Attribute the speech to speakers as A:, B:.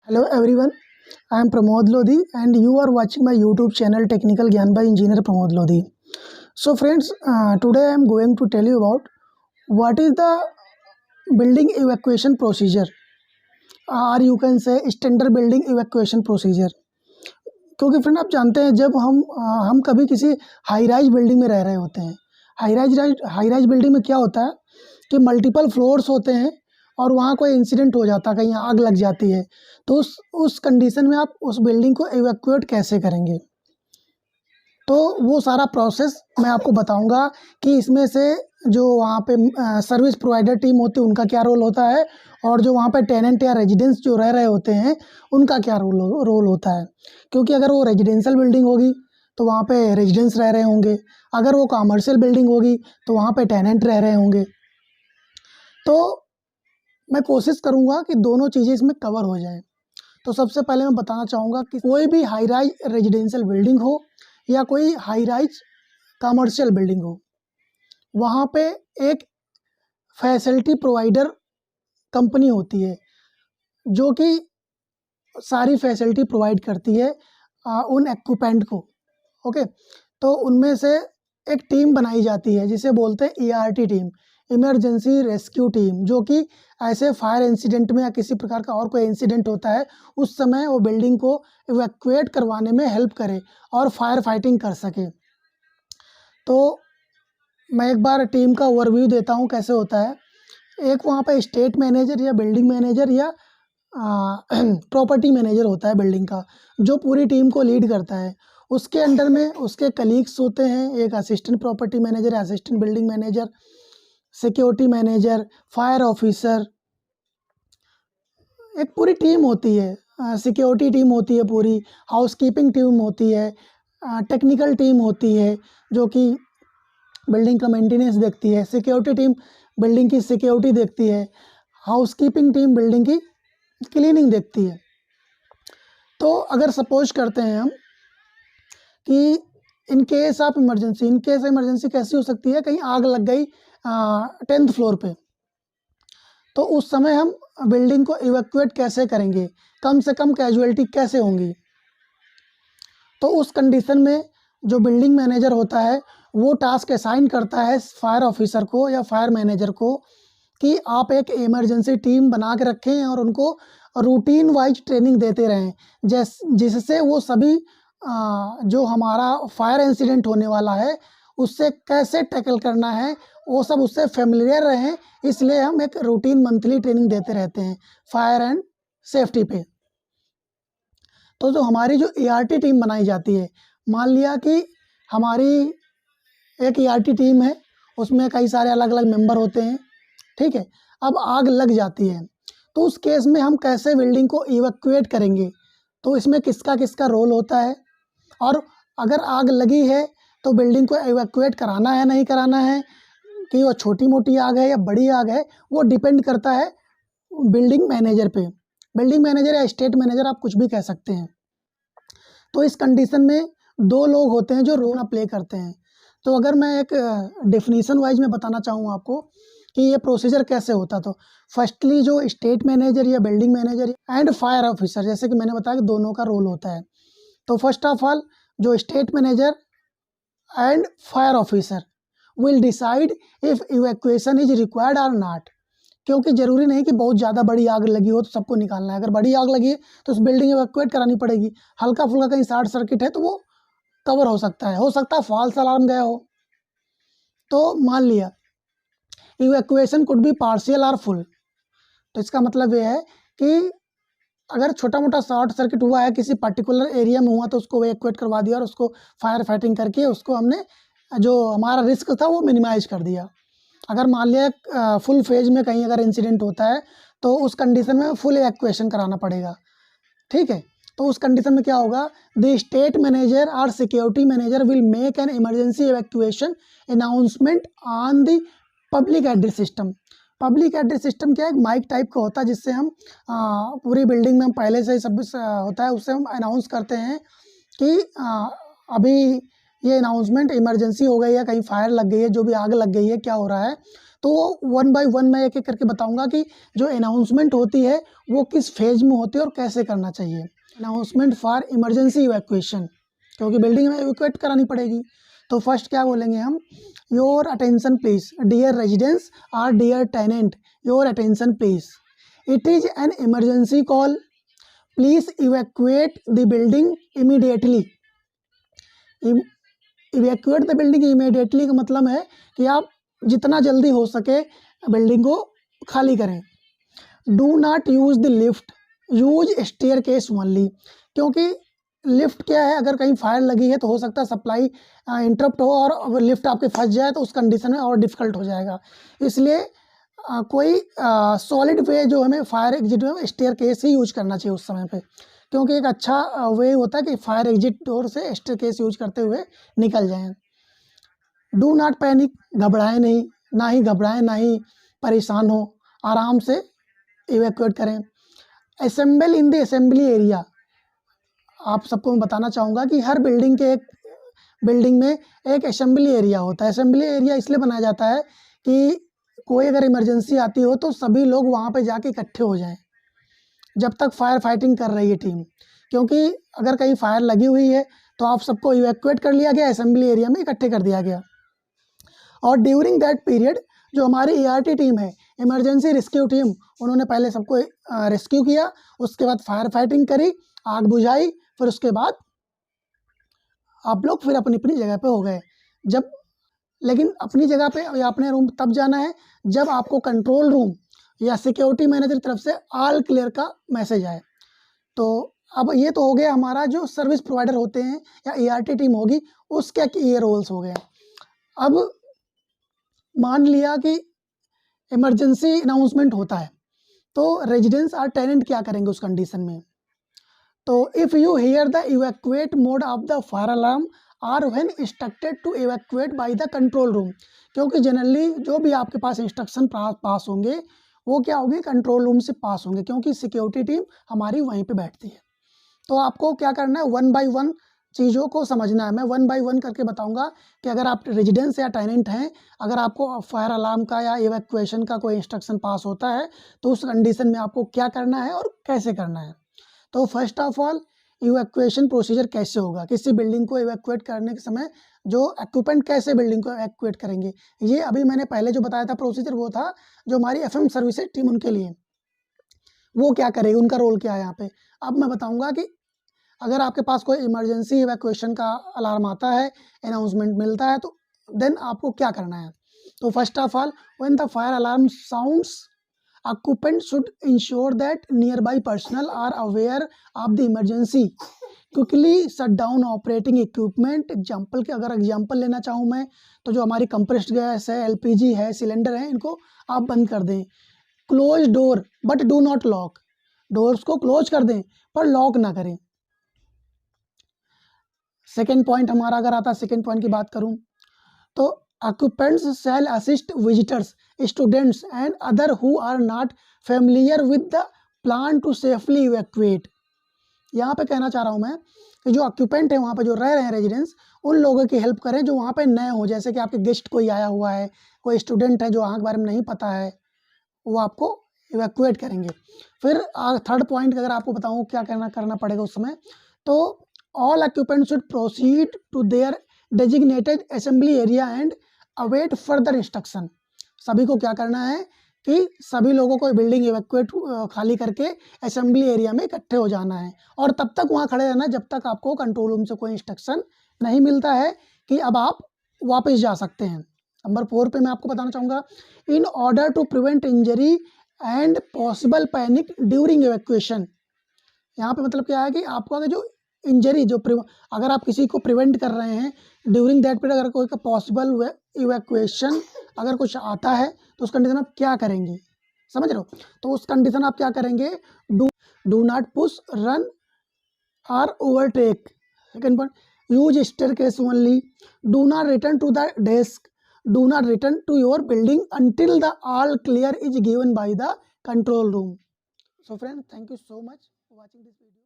A: Hello everyone, I am Pramod Lodi and you are watching my YouTube channel Technical Gyan by Engineer Pramod Lodi. So friends, today I am going to tell you about what is the building evacuation procedure or you can say standard building evacuation procedure. क्योंकि friend आप जानते हैं जब हम कभी किसी high rise building में रह रहे होते हैं। हाई राइज बिल्डिंग में क्या होता है कि मल्टीपल फ्लोर्स होते हैं और वहाँ कोई इंसिडेंट हो जाता है, कहीं आग लग जाती है, तो उस कंडीशन में आप उस बिल्डिंग को इवैक्यूएट कैसे करेंगे, तो वो सारा प्रोसेस मैं आपको बताऊंगा कि इसमें से जो वहाँ पे सर्विस प्रोवाइडर टीम होती है उनका क्या रोल होता है और जो वहाँ पे टेनेंट या रेजिडेंट्स जो रह रहे होते हैं उनका क्या रोल होता है। क्योंकि अगर वो रेजिडेंशियल बिल्डिंग होगी तो वहाँ पे रेजिडेंट्स रह रहे होंगे, अगर वो कॉमर्शियल बिल्डिंग होगी तो वहाँ पे टेनेंट रह रहे होंगे। तो मैं कोशिश करूँगा कि दोनों चीज़ें इसमें कवर हो जाएँ। तो सबसे पहले मैं बताना चाहूँगा कि कोई भी हाई राइज रेजिडेंशियल बिल्डिंग हो या कोई हाई राइज कमर्शियल बिल्डिंग हो, वहाँ पे एक फैसिलिटी प्रोवाइडर कंपनी होती है जो कि सारी फैसिलिटी प्रोवाइड करती है उन एक्विपमेंट को। ओके, तो उनमें से एक टीम बनाई जाती है जिसे बोलते हैं ERT team, emergency rescue team, जो कि ऐसे फायर इंसिडेंट में या किसी प्रकार का और कोई इंसिडेंट होता है उस समय वो बिल्डिंग को इवैक्यूएट करवाने में हेल्प करे और फायर फाइटिंग कर सके। तो मैं एक बार टीम का ओवरव्यू देता हूँ कैसे होता है। एक वहाँ पे स्टेट मैनेजर या बिल्डिंग मैनेजर या प्रॉपर्टी मैनेजर होता है बिल्डिंग का, जो पूरी टीम को लीड करता है। उसके अंडर में उसके कलीग्स होते हैं, एक assistant property manager, assistant building manager, security manager, fire officer, एक पूरी टीम होती है। सिक्योरिटी टीम होती है, पूरी हाउसकीपिंग टीम होती है, टेक्निकल टीम होती है जो कि बिल्डिंग का मेंटेनेंस देखती है, सिक्योरिटी टीम बिल्डिंग की सिक्योरिटी देखती है, हाउसकीपिंग टीम बिल्डिंग की क्लीनिंग देखती है। तो अगर सपोज करते हैं हम कि इन केस ऑफ इमरजेंसी कैसी हो सकती है, कहीं आग लग गई 10th फ्लोर पे, तो उस समय हम बिल्डिंग को इवैक्यूएट कैसे करेंगे, कम से कम कैजुअलिटी कैसे होंगी। तो उस कंडीशन में जो बिल्डिंग मैनेजर होता है वो टास्क असाइन करता है फायर ऑफिसर को या फायर मैनेजर को कि आप एक इमरजेंसी टीम बना के रखें और उनको रूटीन वाइज ट्रेनिंग देते रहें, जिससे वो सभी जो हमारा फायर इंसिडेंट होने वाला है उससे कैसे टैकल करना है वो सब उससे फेमिलियर रहें। इसलिए हम एक रूटीन मंथली ट्रेनिंग देते रहते हैं फायर एंड सेफ्टी पे। तो जो हमारी जो ERT टीम बनाई जाती है, मान लिया कि हमारी एक ERT टीम है, उसमें कई सारे अलग अलग मेंबर होते हैं, ठीक है। अब आग लग जाती है तो उस केस में हम कैसे बिल्डिंग को इवैक्यूएट करेंगे, तो इसमें किसका किसका रोल होता है, और अगर आग लगी है तो बिल्डिंग को इवैक्यूएट कराना है नहीं कराना है, कि वो छोटी मोटी आग है या बड़ी आग है, वो डिपेंड करता है बिल्डिंग मैनेजर पे। बिल्डिंग मैनेजर या स्टेट मैनेजर आप कुछ भी कह सकते हैं। तो इस कंडीशन में दो लोग होते हैं जो रोल प्ले करते हैं। तो अगर मैं एक डेफिनेशन वाइज में बताना चाहूँ आपको कि ये प्रोसीजर कैसे होता, तो फर्स्टली जो स्टेट मैनेजर या building manager and fire officer, जैसे कि मैंने बताया कि दोनों का रोल होता है। तो फर्स्ट ऑफ ऑल जो state manager and fire officer will decide if evacuation is required और नॉट। क्योंकि ज़रूरी नहीं कि बहुत ज़्यादा बड़ी आग लगी हो तो सबको निकालना है। अगर बड़ी आग लगी है तो उस बिल्डिंग इवैक्यूएट करानी पड़ेगी। हल्का फुल्का कहीं शॉर्ट सर्किट है तो वो कवर हो सकता है फॉल्स अलार्म गया हो। तो मान लिया इवैक्यूएशन कुड बी पार्शियल और फुल, तो इसका मतलब ये है कि अगर छोटा मोटा शॉर्ट सर्किट हुआ है किसी पर्टिकुलर एरिया में हुआ तो उसको इवैक्यूएट करवा दिया और उसको फायर फाइटिंग करके उसको हमने जो हमारा रिस्क था वो मिनिमाइज कर दिया। अगर मान लिया फुल फेज में कहीं अगर इंसिडेंट होता है तो उस कंडीशन में फुल इवैक्यूएशन कराना पड़ेगा, ठीक है। तो उस कंडीशन में क्या होगा, द स्टेट मैनेजर और security manager will make an emergency evacuation announcement on the public address system. Public address system क्या है, एक माइक टाइप का होता है जिससे हम पूरी बिल्डिंग में हम पहले से ही सब होता है उससे हम अनाउंस करते हैं कि अभी ये अनाउंसमेंट इमरजेंसी हो गई है, कहीं फायर लग गई है, जो भी आग लग गई है, क्या हो रहा है। तो वन बाय वन मैं एक एक करके बताऊंगा कि जो अनाउंसमेंट होती है वो किस फेज में होती है और कैसे करना चाहिए। अनाउंसमेंट फॉर इमरजेंसी इवैक्यूएशन, क्योंकि बिल्डिंग में इवैक्यूएट करानी पड़ेगी। तो फर्स्ट क्या बोलेंगे हम, your attention please dear residents और dear tenant, your attention please, it is an emergency call, please evacuate the building immediately. Evacuate the building immediately का मतलब है कि आप जितना जल्दी हो सके बिल्डिंग को खाली करें। Do not use the lift, use staircase only, क्योंकि लिफ्ट क्या है, अगर कहीं फायर लगी है तो हो सकता है सप्लाई इंटरप्ट हो और लिफ्ट आपके फंस जाए तो उस कंडीशन में और डिफ़िकल्ट हो जाएगा। इसलिए कोई सॉलिड वे जो हमें फायर एग्जिट में स्टेयरकेस ही यूज करना चाहिए उस समय पे, क्योंकि एक अच्छा वे होता है कि फायर एग्जिट डोर से स्टेयरकेस यूज करते हुए निकल जाएं। डू नॉट पैनिक, घबराएं नहीं, ना ही घबराएं ना ही परेशान हो, आराम से इवैक्यूएट करें। Assemble in the assembly area, आप सबको मैं बताना चाहूँगा कि हर बिल्डिंग में एक असेंबली एरिया होता है। असेंबली एरिया इसलिए बनाया जाता है कि कोई अगर इमरजेंसी आती हो तो सभी लोग वहाँ पे जाके इकट्ठे हो जाएं जब तक फायर फाइटिंग कर रही है टीम, क्योंकि अगर कहीं फायर लगी हुई है तो आप सबको इवैक्यूएट कर लिया गया, असेंबली एरिया में इकट्ठे कर दिया गया। और ड्यूरिंग दैट पीरियड जो हमारी ERT टीम है, इमरजेंसी रेस्क्यू टीम, उन्होंने पहले सबको रेस्क्यू किया, उसके बाद फायर फाइटिंग करी, आग बुझाई, फिर उसके बाद आप लोग फिर अपनी अपनी जगह पे हो गए। जब लेकिन अपनी जगह पे या अपने रूम तब जाना है जब आपको कंट्रोल रूम या सिक्योरिटी मैनेजर की तरफ से ऑल क्लियर का मैसेज आए। तो अब ये तो हो गया हमारा जो सर्विस प्रोवाइडर होते हैं या ERT टीम होगी उसके ये रोल्स हो गए। अब मान लिया कि इमरजेंसी अनाउंसमेंट होता है तो रेजिडेंट्स और टेनेंट क्या करेंगे उस कंडीशन में। तो if you hear the evacuate mode of the fire alarm or when instructed to evacuate by the control room, क्योंकि जनरली जो भी आपके पास इंस्ट्रक्शन पास होंगे वो क्या होंगे, कंट्रोल रूम से पास होंगे, क्योंकि सिक्योरिटी टीम हमारी वहीं पे बैठती है। तो आपको क्या करना है, वन बाय वन चीज़ों को समझना है। मैं वन बाय वन करके बताऊंगा कि अगर आप रेजिडेंस या टेनेंट हैं, अगर आपको फायर अलार्म का या इवैक्यूएशन का कोई इंस्ट्रक्शन पास होता है तो उस कंडीशन में आपको क्या करना है और कैसे करना है। तो first of all evacuation procedure कैसे होगा, किसी बिल्डिंग को इवैक्यूएट करने के समय जो ऑक्यूपेंट कैसे बिल्डिंग को इवैक्यूएट करेंगे, ये अभी मैंने पहले जो बताया था प्रोसीजर वो था जो हमारी FM सर्विसेज टीम उनके लिए, वो क्या करेगी, उनका रोल क्या है यहाँ पे। अब मैं बताऊंगा कि अगर आपके पास कोई इमरजेंसी इवैक्यूएशन का अलार्म आता है, अनाउंसमेंट मिलता है, तो देन आपको क्या करना है। तो first of all when the fire alarm sounds, occupant should ensure that nearby personnel are aware of the emergency, quickly shut down operating equipment। Example के अगर एग्जाम्पल लेना चाहूँ मैं तो जो हमारी कंप्रेस्ड गैस है, LPG है, सिलेंडर है, इनको आप बंद कर दें। Close door but do not lock, doors को क्लोज कर दें पर लॉक ना करें। सेकेंड पॉइंट हमारा अगर आता है, सेकेंड पॉइंट की बात करूँ तो occupants shall assist visitors, students and other who are not familiar with the plan to safely evacuate। यहाँ पे कहना चाह रहा हूँ मैं कि जो ऑक्यूपेंट है वहाँ पे जो रह रहे हैं रेजिडेंट्स, उन लोगों की हेल्प करें जो वहाँ पे नए हो, जैसे कि आपके गेस्ट कोई आया हुआ है, कोई स्टूडेंट है जो वहाँ के बारे में नहीं पता है, वो आपको इवैक्यूएट करेंगे। फिर थर्ड पॉइंट अगर आपको बताऊँ क्या करना पड़ेगा उस समय, तो all occupant should proceed to their designated assembly area and await further instruction. सभी को क्या करना है कि सभी लोगों को बिल्डिंग इवैक्यूएट खाली करके असेंबली एरिया में इकट्ठे हो जाना है और तब तक वहाँ खड़े रहना है जब तक आपको कंट्रोल रूम से कोई इंस्ट्रक्शन नहीं मिलता है कि अब आप वापस जा सकते हैं। नंबर 4 पे मैं आपको बताना चाहूँगा, in order to prevent injury and possible panic during evacuation. यहाँ पे मतलब क्या है कि आपको अगर जो इंजरी जो अगर आप किसी को प्रिवेंट कर रहे हैं ड्यूरिंग दैट पीरियड, अगर कोई का पॉसिबल इवैक्यूएशन अगर कुछ आता है तो उस कंडीशन आप क्या करेंगे, समझ रहे हो। तो उस कंडीशन आप क्या करेंगे, do not push, run or overtake. Second point, use staircase only, do not return to the desk, do not return to your building until the all clear is given by the control room. So friends, thank you so much for watching this video.